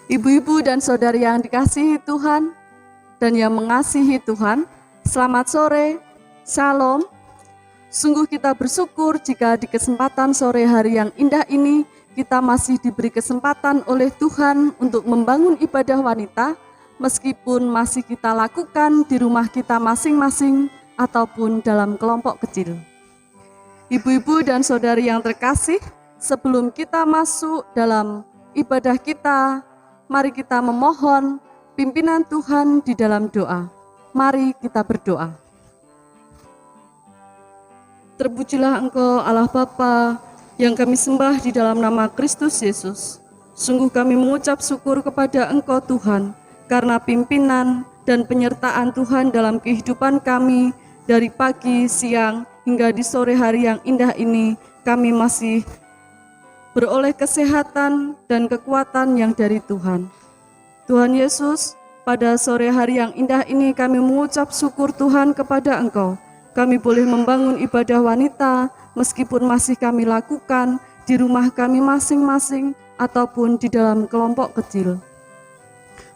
Ibu-ibu dan saudari yang dikasihi Tuhan dan yang mengasihi Tuhan, selamat sore, shalom. Sungguh kita bersyukur jika di kesempatan sore hari yang indah ini, kita masih diberi kesempatan oleh Tuhan untuk membangun ibadah wanita, meskipun masih kita lakukan di rumah kita masing-masing ataupun dalam kelompok kecil. Ibu-ibu dan saudari yang terkasih, sebelum kita masuk dalam ibadah kita, mari kita memohon pimpinan Tuhan di dalam doa. Mari kita berdoa. Terpujilah Engkau Allah Bapa yang kami sembah di dalam nama Kristus Yesus. Sungguh kami mengucap syukur kepada Engkau Tuhan, karena pimpinan dan penyertaan Tuhan dalam kehidupan kami dari pagi, siang, hingga di sore hari yang indah ini, kami masih beroleh kesehatan dan kekuatan yang dari Tuhan. Tuhan Yesus, pada sore hari yang indah ini kami mengucap syukur Tuhan kepada Engkau. Kami boleh membangun ibadah wanita meskipun masih kami lakukan di rumah kami masing-masing ataupun di dalam kelompok kecil.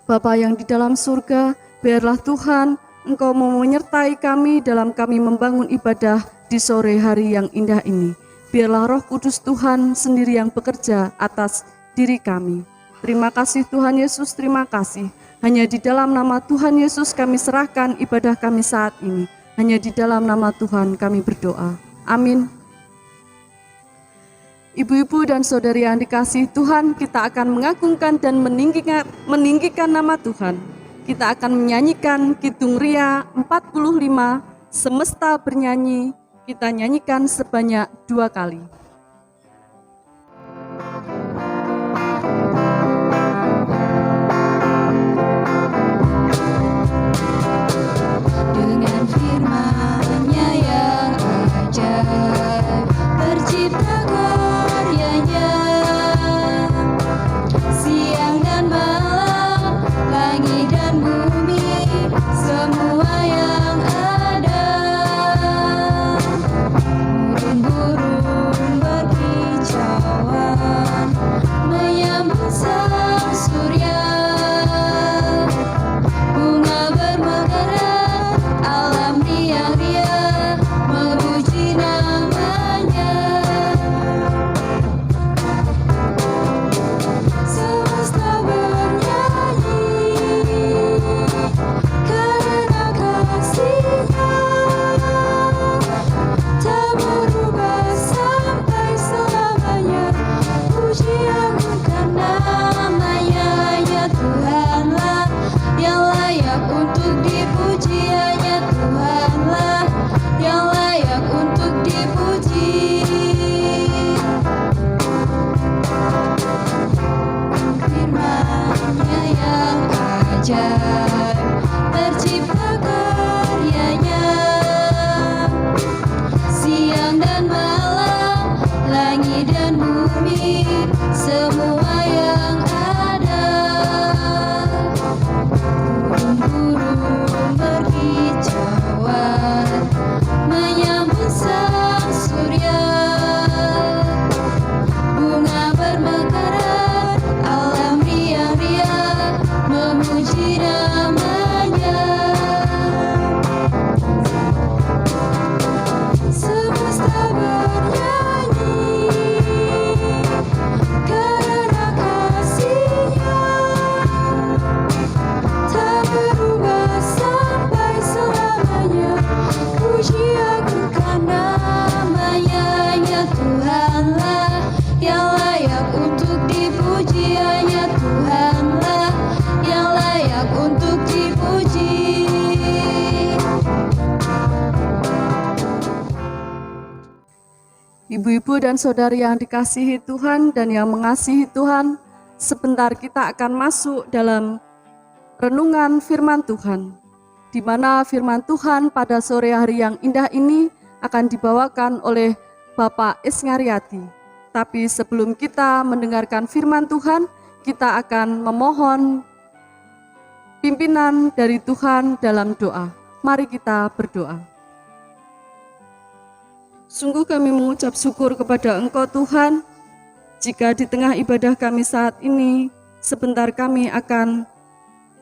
Bapa yang di dalam surga, biarlah Tuhan Engkau mau menyertai kami dalam kami membangun ibadah di sore hari yang indah ini. Biarlah Roh Kudus Tuhan sendiri yang bekerja atas diri kami. Terima kasih Tuhan Yesus, terima kasih. Hanya di dalam nama Tuhan Yesus kami serahkan ibadah kami saat ini. Hanya di dalam nama Tuhan kami berdoa. Amin. Ibu-ibu dan saudari yang dikasihi Tuhan, kita akan mengagungkan dan meninggikan nama Tuhan. Kita akan menyanyikan Kidung Ria 45, Semesta Bernyanyi. Kita nyanyikan sebanyak 2 kali. Dengan firman-Nya yang ajaib, tercipta karyanya, siang dan malam, langit dan bumi, semua yang ada. Burung-burung berkicauan, menyambut sang surya. Bunga bermekaran, alam riang-riang, memuji namanya. Semesta bernyanyi karena kasih-Nya, tak berubah sampai selamanya. Puji agungkan namanya, ya Tuhanlah yang layak untuk dipuji, hanya Tuhanlah yang layak untuk dipuji. Firman-Nya yang ajaib, tercipta karyanya, siang dan malam, langit dan bumi, semua yang ada. Burung-burung berkicauan, menyambut sang surya. Bunga bermekaran, alam riang-riang, memuji namanya. Semesta bernyanyi karena kasih-Nya, tak berubah sampai selamanya. Puji agungkan namanya, ya Tuhanlah yang layak untuk dipuji, hanya Tuhanlah yang layak untuk dipuji. Ibu-ibu dan saudari yang dikasihi Tuhan dan yang mengasihi Tuhan, sebentar kita akan masuk dalam renungan firman Tuhan, di mana firman Tuhan pada sore hari yang indah ini akan dibawakan oleh Bapak Isngariati. Tapi sebelum kita mendengarkan firman Tuhan, kita akan memohon pimpinan dari Tuhan dalam doa. Mari kita berdoa. Sungguh kami mengucap syukur kepada Engkau Tuhan, jika di tengah ibadah kami saat ini, sebentar kami akan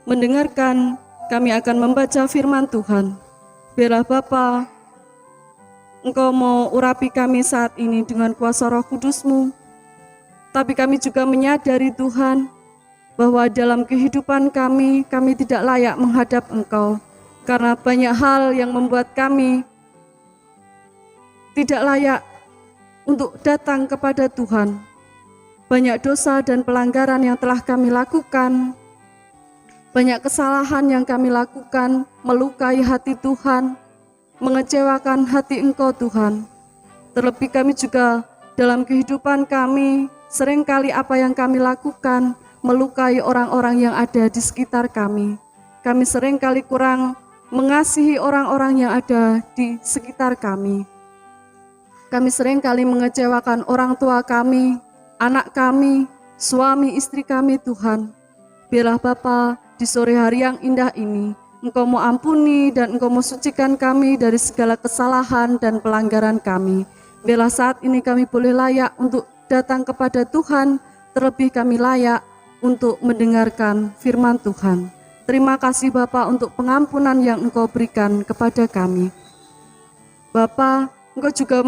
mendengarkan, kami akan membaca firman Tuhan. Biarlah Bapa, Engkau mau urapi kami saat ini dengan kuasa Roh Kudus-Mu. Tapi kami juga menyadari Tuhan, bahwa dalam kehidupan kami tidak layak menghadap Engkau. Karena banyak hal yang membuat kami tidak layak untuk datang kepada Tuhan. Banyak dosa dan pelanggaran yang telah kami lakukan, banyak kesalahan yang kami lakukan, melukai hati Tuhan, mengecewakan hati Engkau Tuhan. Terlebih kami juga dalam kehidupan kami, seringkali apa yang kami lakukan melukai orang-orang yang ada di sekitar kami. Kami seringkali kurang mengasihi orang-orang yang ada di sekitar kami. Kami seringkali mengecewakan orang tua kami, anak kami, suami istri kami Tuhan. Biarlah Bapa, di sore hari yang indah ini, Engkau mau ampuni dan Engkau mau sucikan kami dari segala kesalahan dan pelanggaran kami. Biarlah saat ini kami boleh layak untuk datang kepada Tuhan, terlebih kami layak untuk mendengarkan firman Tuhan. Terima kasih Bapa untuk pengampunan yang Engkau berikan kepada kami. Bapa, Engkau juga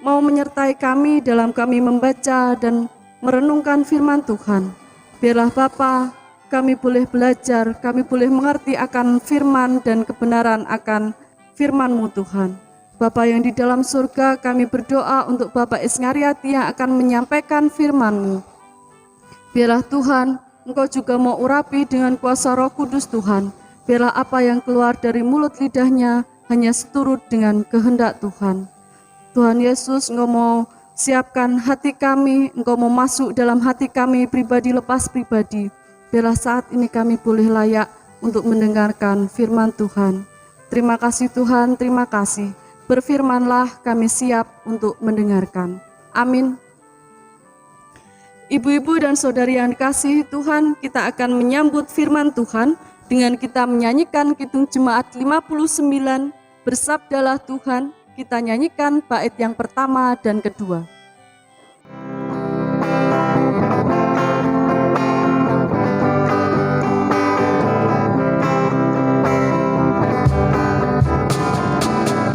mau menyertai kami dalam kami membaca dan merenungkan firman Tuhan. Biarlah Bapa, kami boleh belajar, kami boleh mengerti akan firman dan kebenaran akan firman-Mu Tuhan. Bapa yang di dalam surga, kami berdoa untuk Bapak Isngariati yang akan menyampaikan firman-Mu. Biarlah Tuhan, Engkau juga mau urapi dengan kuasa Roh Kudus Tuhan. Biarlah apa yang keluar dari mulut lidahnya hanya seturut dengan kehendak Tuhan. Tuhan Yesus, Engkau mau siapkan hati kami, Engkau mau masuk dalam hati kami pribadi lepas pribadi. Biarlah saat ini kami boleh layak untuk mendengarkan firman Tuhan. Terima kasih Tuhan, terima kasih. Berfirmanlah, kami siap untuk mendengarkan. Amin. Ibu-ibu dan saudari yang dikasihi Tuhan, kita akan menyambut firman Tuhan dengan kita menyanyikan Kidung Jemaat 59, Bersabdalah Tuhan. Kita nyanyikan bait yang pertama dan kedua.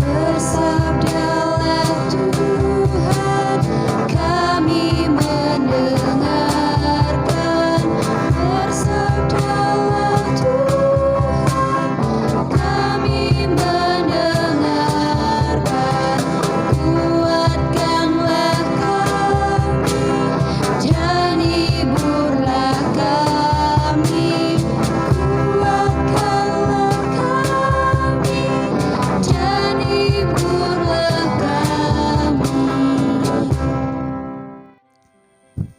Bersabdalah Tuhan, kami mendengarkan. Bersabdalah Tuhan, kami mendengarkan. Kuatkanlah kami dan hiburlah kami. Kuatkanlah kami dan hiburlah kami.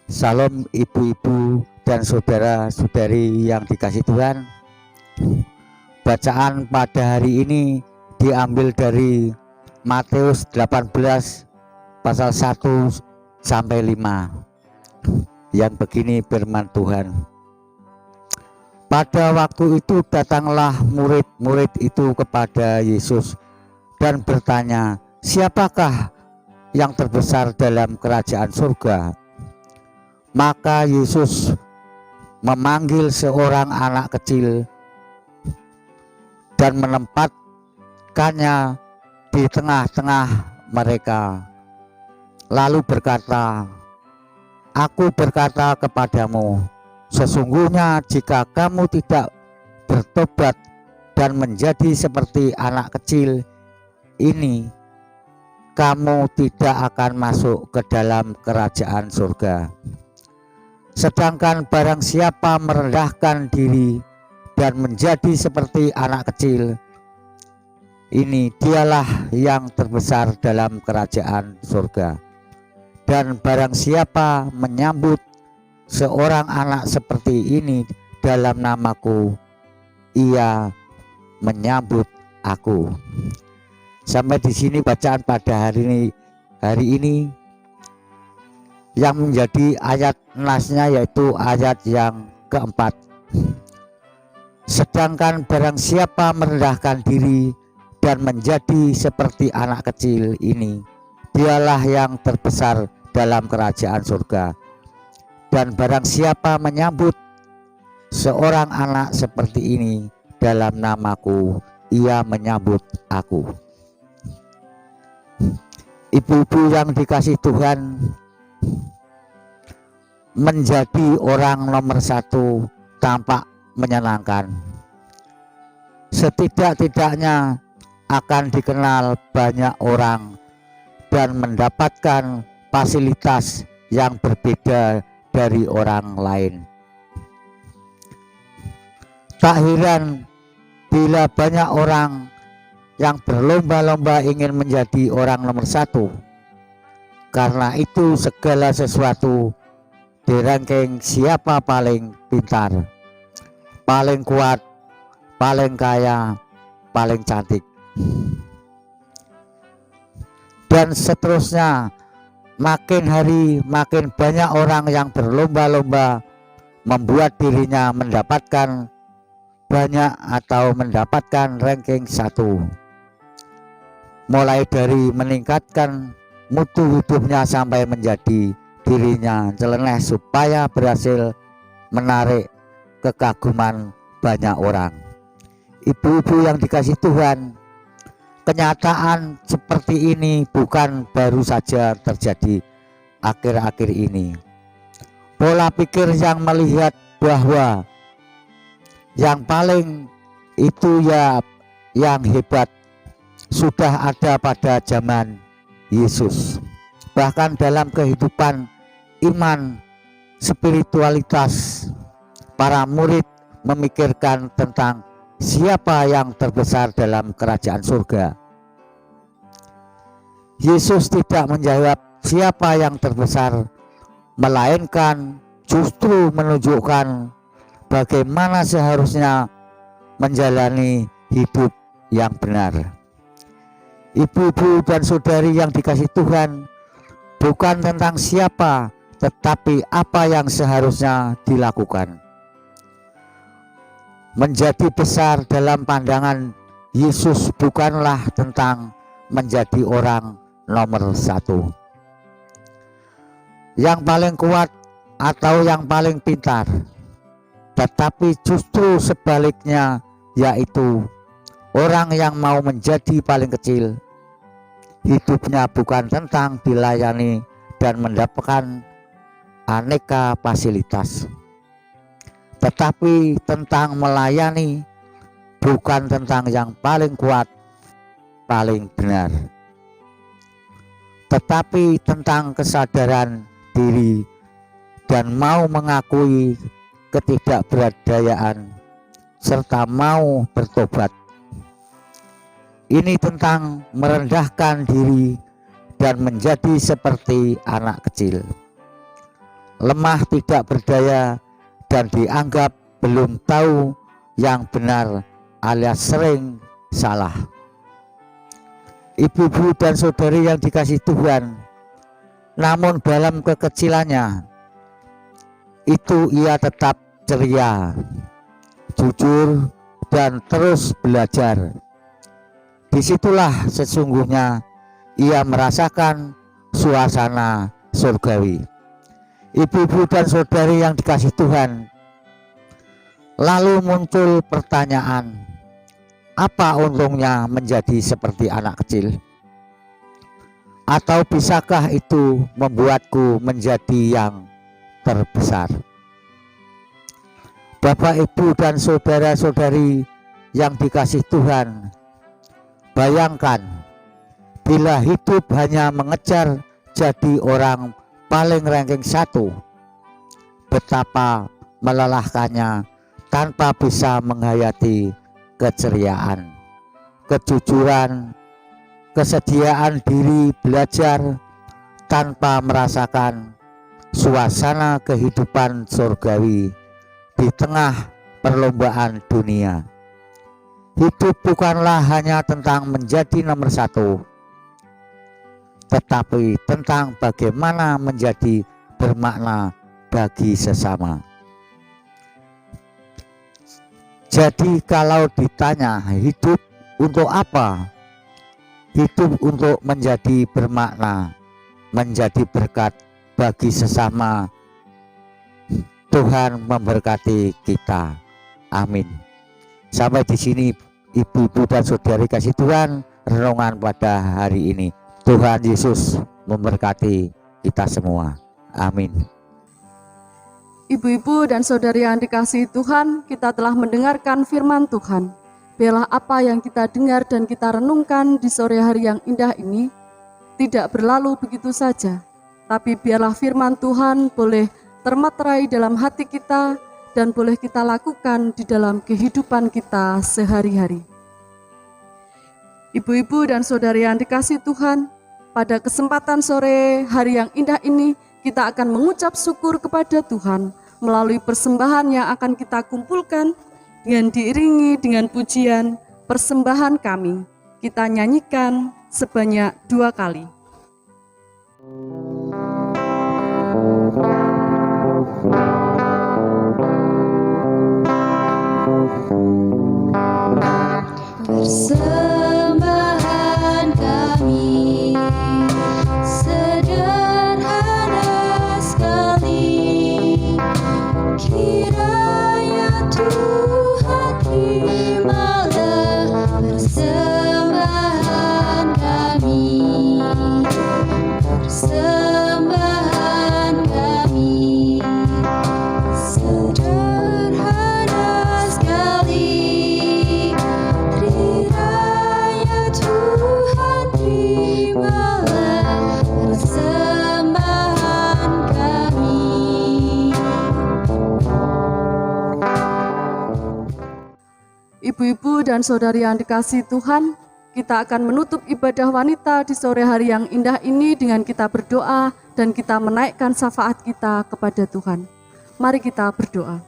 Salam ibu-ibu dan saudara-saudari yang dikasihi Tuhan. Bacaan pada hari ini diambil dari Matius 18 pasal 1 sampai 5. Yang begini firman Tuhan. Pada waktu itu datanglah murid-murid itu kepada Yesus dan bertanya, "Siapakah yang terbesar dalam kerajaan surga?" Maka Yesus memanggil seorang anak kecil dan menempatkannya di tengah-tengah mereka, lalu berkata, "Aku berkata kepadamu, sesungguhnya jika kamu tidak bertobat dan menjadi seperti anak kecil ini, kamu tidak akan masuk ke dalam kerajaan surga. Sedangkan barang siapa merendahkan diri dan menjadi seperti anak kecil ini, dialah yang terbesar dalam kerajaan surga. Dan barang siapa menyambut seorang anak seperti ini dalam namaku, ia menyambut aku." Sampai di sini bacaan pada hari ini yang menjadi ayat nasnya, yaitu ayat yang keempat. Sedangkan barang siapa merendahkan diri dan menjadi seperti anak kecil ini, dialah yang terbesar dalam kerajaan surga. Dan barang siapa menyambut seorang anak seperti ini dalam namaku, ia menyambut aku. Ibu-ibu yang dikasih Tuhan, menjadi orang nomor satu tampak menyenangkan. Setidak-tidaknya akan dikenal banyak orang dan mendapatkan fasilitas yang berbeda dari orang lain. Tak heran bila banyak orang yang berlomba-lomba ingin menjadi orang nomor satu. Karena itu segala sesuatu di ranking siapa paling pintar, paling kuat, paling kaya, paling cantik, dan seterusnya. Makin hari makin banyak orang yang berlomba-lomba membuat dirinya mendapatkan banyak atau mendapatkan ranking 1. Mulai dari meningkatkan mutu hidupnya sampai menjadi dirinya nyeleneh supaya berhasil menarik kekaguman banyak orang. Ibu-ibu yang dikasih Tuhan, kenyataan seperti ini bukan baru saja terjadi akhir-akhir ini. Pola pikir yang melihat bahwa yang paling itu ya yang hebat sudah ada pada zaman Yesus. Bahkan dalam kehidupan iman, spiritualitas, para murid memikirkan tentang siapa yang terbesar dalam kerajaan surga. Yesus tidak menjawab siapa yang terbesar, melainkan justru menunjukkan bagaimana seharusnya menjalani hidup yang benar. Ibu-ibu dan saudari yang dikasih Tuhan, bukan tentang siapa, tetapi apa yang seharusnya dilakukan. Menjadi besar dalam pandangan Yesus bukanlah tentang menjadi orang nomor satu, yang paling kuat atau yang paling pintar, tetapi justru sebaliknya, yaitu orang yang mau menjadi paling kecil. Hidupnya bukan tentang dilayani dan mendapatkan aneka fasilitas, tetapi tentang melayani, bukan tentang yang paling kuat, paling benar, tetapi tentang kesadaran diri dan mau mengakui ketidakberdayaan serta mau bertobat. Ini tentang merendahkan diri dan menjadi seperti anak kecil, lemah, tidak berdaya, dan dianggap belum tahu yang benar alias sering salah. Ibu-ibu dan saudari yang dikasih Tuhan, namun dalam kekecilannya itu ia tetap ceria, jujur, dan terus belajar. Disitulah sesungguhnya ia merasakan suasana surgawi. Ibu-ibu dan saudari yang dikasih Tuhan, lalu muncul pertanyaan, apa untungnya menjadi seperti anak kecil? Atau bisakah itu membuatku menjadi yang terbesar? Bapak, Ibu, dan saudara-saudari yang dikasih Tuhan, bayangkan bila hidup hanya mengejar jadi orang paling ranking 1, betapa melelahkannya tanpa bisa menghayati keceriaan, kejujuran, kesediaan diri belajar tanpa merasakan suasana kehidupan surgawi di tengah perlombaan dunia. Hidup bukanlah hanya tentang menjadi nomor 1, tetapi tentang bagaimana menjadi bermakna bagi sesama. Jadi kalau ditanya hidup untuk apa? Hidup untuk menjadi bermakna, menjadi berkat bagi sesama, Tuhan memberkati kita. Amin. Sampai di sini ibu-ibu dan saudari kasih Tuhan, renungan pada hari ini. Tuhan Yesus memberkati kita semua. Amin. Ibu-ibu dan saudari yang dikasihi Tuhan, kita telah mendengarkan firman Tuhan. Biarlah apa yang kita dengar dan kita renungkan di sore hari yang indah ini tidak berlalu begitu saja, tapi biarlah firman Tuhan boleh termaterai dalam hati kita dan boleh kita lakukan di dalam kehidupan kita sehari-hari. Ibu-ibu dan saudari yang dikasihi Tuhan, pada kesempatan sore hari yang indah ini kita akan mengucap syukur kepada Tuhan melalui persembahan yang akan kita kumpulkan dengan diiringi dengan pujian persembahan kami. Kita nyanyikan sebanyak 2 kali. Persembahan kami sederhana sekali, kiranya Tuhan terimalah persembahan kami, persembahan kami sederhana sekali, kiranya Tuhan terimalah persembahan kami. Ibu-ibu dan saudari yang dikasihi Tuhan, kita akan menutup ibadah wanita di sore hari yang indah ini dengan kita berdoa dan kita menaikkan syafaat kita kepada Tuhan. Mari kita berdoa.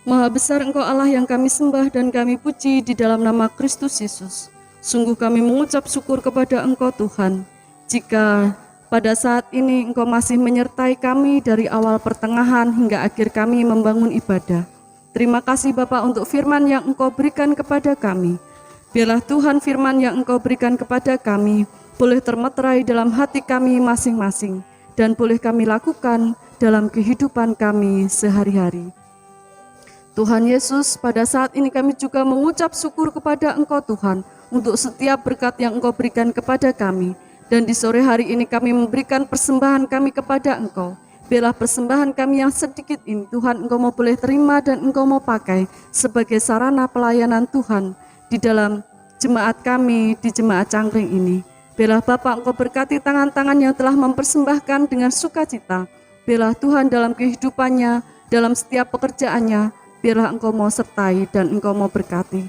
Maha besar Engkau Allah yang kami sembah dan kami puji di dalam nama Kristus Yesus. Sungguh kami mengucap syukur kepada Engkau Tuhan, jika pada saat ini Engkau masih menyertai kami dari awal pertengahan hingga akhir kami membangun ibadah. Terima kasih Bapa untuk firman yang Engkau berikan kepada kami. Biarlah Tuhan firman yang Engkau berikan kepada kami boleh termeterai dalam hati kami masing-masing dan boleh kami lakukan dalam kehidupan kami sehari-hari. Tuhan Yesus, pada saat ini kami juga mengucap syukur kepada Engkau Tuhan untuk setiap berkat yang Engkau berikan kepada kami. Dan di sore hari ini kami memberikan persembahan kami kepada Engkau. Biarlah persembahan kami yang sedikit ini Tuhan Engkau mau boleh terima dan Engkau mau pakai sebagai sarana pelayanan Tuhan di dalam jemaat kami, di jemaat Cangkring ini. Biarlah Bapa Engkau berkati tangan-tangan yang telah mempersembahkan dengan sukacita. Biarlah Tuhan dalam kehidupannya, dalam setiap pekerjaannya, biarlah Engkau mau sertai dan Engkau mau berkati.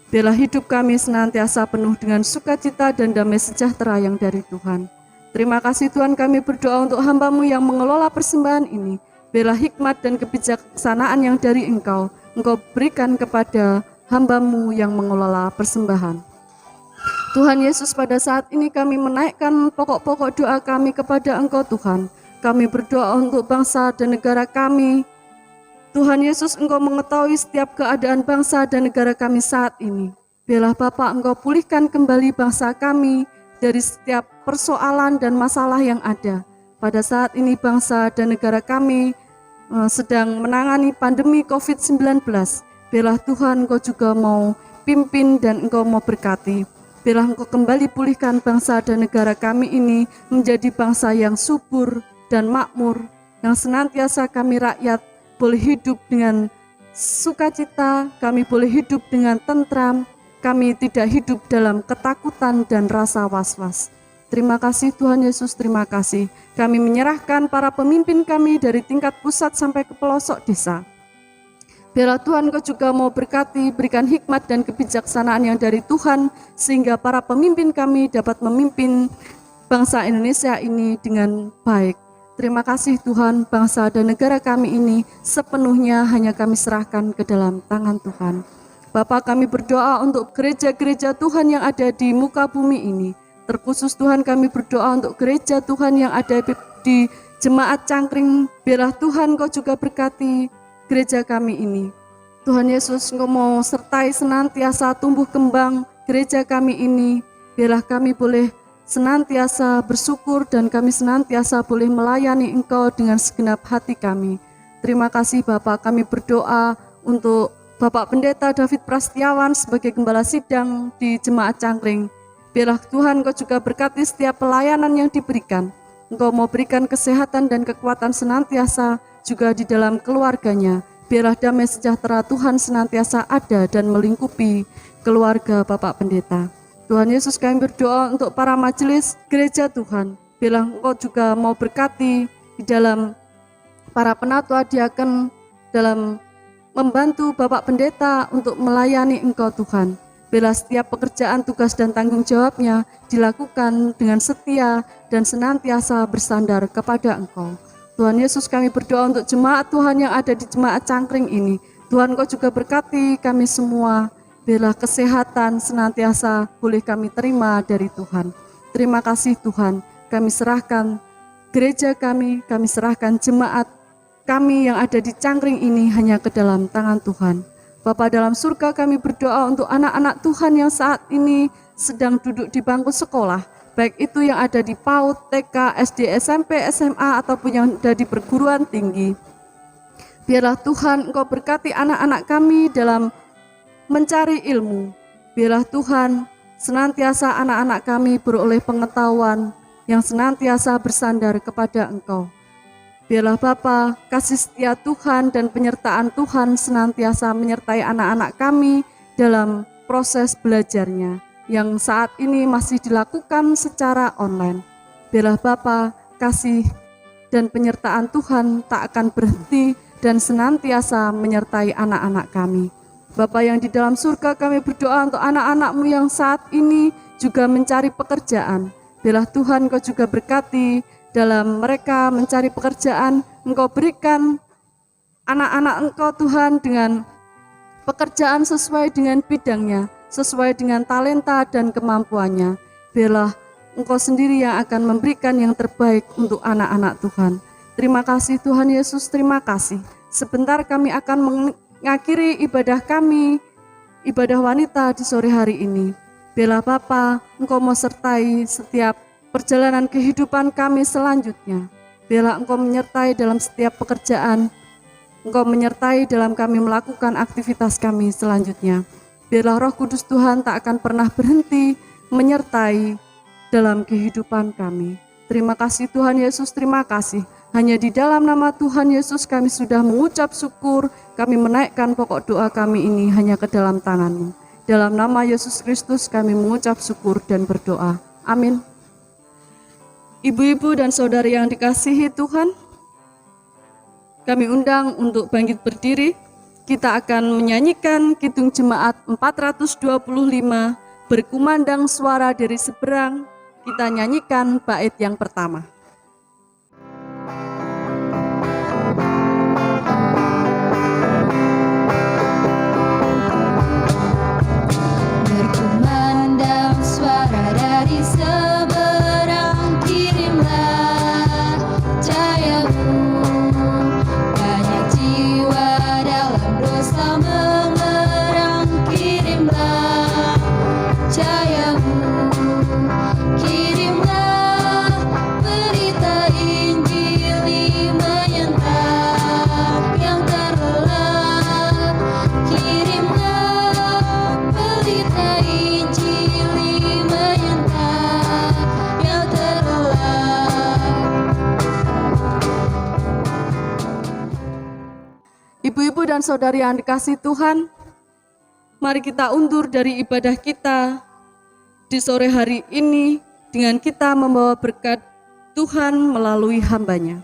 Biarlah hidup kami senantiasa penuh dengan sukacita dan damai sejahtera yang dari Tuhan. Terima kasih Tuhan, kami berdoa untuk hamba-Mu yang mengelola persembahan ini. Biarlah hikmat dan kebijaksanaan yang dari Engkau berikan kepada hamba-Mu yang mengelola persembahan. Tuhan Yesus, pada saat ini kami menaikkan pokok-pokok doa kami kepada Engkau Tuhan. Kami berdoa untuk bangsa dan negara kami. Tuhan Yesus, Engkau mengetahui setiap keadaan bangsa dan negara kami saat ini. Biarlah Bapa Engkau pulihkan kembali bangsa kami dari setiap persoalan dan masalah yang ada. Pada saat ini bangsa dan negara kami sedang menangani pandemi COVID-19. Biarlah Tuhan Engkau juga mau pimpin dan Engkau mau berkati. Biarlah Engkau kembali pulihkan bangsa dan negara kami ini menjadi bangsa yang subur dan makmur, yang senantiasa kami rakyat boleh hidup dengan sukacita, kami boleh hidup dengan tentram, kami tidak hidup dalam ketakutan dan rasa was-was. Terima kasih Tuhan Yesus, terima kasih. Kami menyerahkan para pemimpin kami dari tingkat pusat sampai ke pelosok desa. Biarlah Tuhan Engkau juga mau berkati, berikan hikmat dan kebijaksanaan yang dari Tuhan, sehingga para pemimpin kami dapat memimpin bangsa Indonesia ini dengan baik. Terima kasih Tuhan, bangsa dan negara kami ini sepenuhnya hanya kami serahkan ke dalam tangan Tuhan. Bapa, kami berdoa untuk gereja-gereja Tuhan yang ada di muka bumi ini. Terkhusus Tuhan, kami berdoa untuk gereja Tuhan yang ada di jemaat Cangkring. Biarlah Tuhan Engkau juga berkati gereja kami ini. Tuhan Yesus, Engkau mau sertai senantiasa tumbuh kembang gereja kami ini. Biarlah kami boleh senantiasa bersyukur dan kami senantiasa boleh melayani Engkau dengan segenap hati kami. Terima kasih Bapak, kami berdoa untuk Bapak Pendeta David Prastiawan sebagai Gembala Sidang di Jemaat Cangkring. Biarlah Tuhan Engkau juga berkati setiap pelayanan yang diberikan. Engkau mau berikan kesehatan dan kekuatan senantiasa juga di dalam keluarganya. Biarlah damai sejahtera Tuhan senantiasa ada dan melingkupi keluarga Bapak Pendeta. Tuhan Yesus, kami berdoa untuk para majelis gereja Tuhan. Biarlah Engkau juga mau berkati di dalam para penatua diaken dalam membantu Bapak Pendeta untuk melayani Engkau Tuhan. Biarlah setiap pekerjaan, tugas dan tanggung jawabnya dilakukan dengan setia dan senantiasa bersandar kepada Engkau. Tuhan Yesus, kami berdoa untuk jemaat Tuhan yang ada di Jemaat Cangkring ini. Tuhan, Engkau juga berkati kami semua. Biarlah kesehatan senantiasa boleh kami terima dari Tuhan. Terima kasih Tuhan, kami serahkan gereja kami serahkan jemaat kami yang ada di Cangkring ini hanya ke dalam tangan Tuhan. Bapa dalam surga, kami berdoa untuk anak-anak Tuhan yang saat ini sedang duduk di bangku sekolah, baik itu yang ada di PAUD, TK, SD, SMP, SMA, ataupun yang ada di perguruan tinggi. Biarlah Tuhan Engkau berkati anak-anak kami dalam mencari ilmu. Biarlah Tuhan senantiasa anak-anak kami beroleh pengetahuan yang senantiasa bersandar kepada Engkau. Biarlah Bapa, kasih setia Tuhan dan penyertaan Tuhan senantiasa menyertai anak-anak kami dalam proses belajarnya yang saat ini masih dilakukan secara online. Biarlah Bapa, kasih dan penyertaan Tuhan tak akan berhenti dan senantiasa menyertai anak-anak kami. Bapa yang di dalam surga, kami berdoa untuk anak-anak-Mu yang saat ini juga mencari pekerjaan. Biarlah Tuhan Engkau juga berkati dalam mereka mencari pekerjaan. Engkau berikan anak-anak Engkau Tuhan dengan pekerjaan sesuai dengan bidangnya, sesuai dengan talenta dan kemampuannya. Biarlah Engkau sendiri yang akan memberikan yang terbaik untuk anak-anak Tuhan. Terima kasih Tuhan Yesus, terima kasih. Sebentar kami akan mengakhiri ibadah kami, ibadah wanita di sore hari ini. Biarlah Bapa, Engkau mau sertai setiap perjalanan kehidupan kami selanjutnya. Biarlah Engkau menyertai dalam setiap pekerjaan, Engkau menyertai dalam kami melakukan aktivitas kami selanjutnya. Biarlah Roh Kudus Tuhan tak akan pernah berhenti menyertai dalam kehidupan kami. Terima kasih Tuhan Yesus, terima kasih. Hanya di dalam nama Tuhan Yesus kami sudah mengucap syukur, kami menaikkan pokok doa kami ini hanya ke dalam tangan-Mu. Dalam nama Yesus Kristus kami mengucap syukur dan berdoa. Amin. Ibu-ibu dan saudari yang dikasihi Tuhan, kami undang untuk bangkit berdiri. Kita akan menyanyikan Kidung Jemaat 425, berkumandang suara dari seberang. Kita nyanyikan bait yang pertama. Berkumandang suara dari seberang, kirimlah cahayamu. Banyak jiwa dalam dosa mengerang, kirimlah cahayamu. Kirimlah berita Injil menyentang yang terlelap. Kirimlah berita Injil menyentang yang terlelap. Ibu-ibu dan saudari yang dikasihi Tuhan, mari kita undur dari ibadah kita di sore hari ini dengan kita membawa berkat Tuhan melalui hamba-Nya.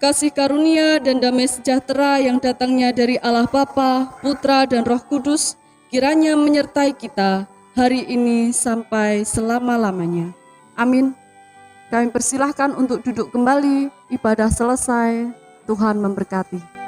Kasih karunia dan damai sejahtera yang datangnya dari Allah Bapa, Putra dan Roh Kudus kiranya menyertai kita hari ini sampai selama-lamanya. Amin. Kami persilahkan untuk duduk kembali, ibadah selesai, Tuhan memberkati.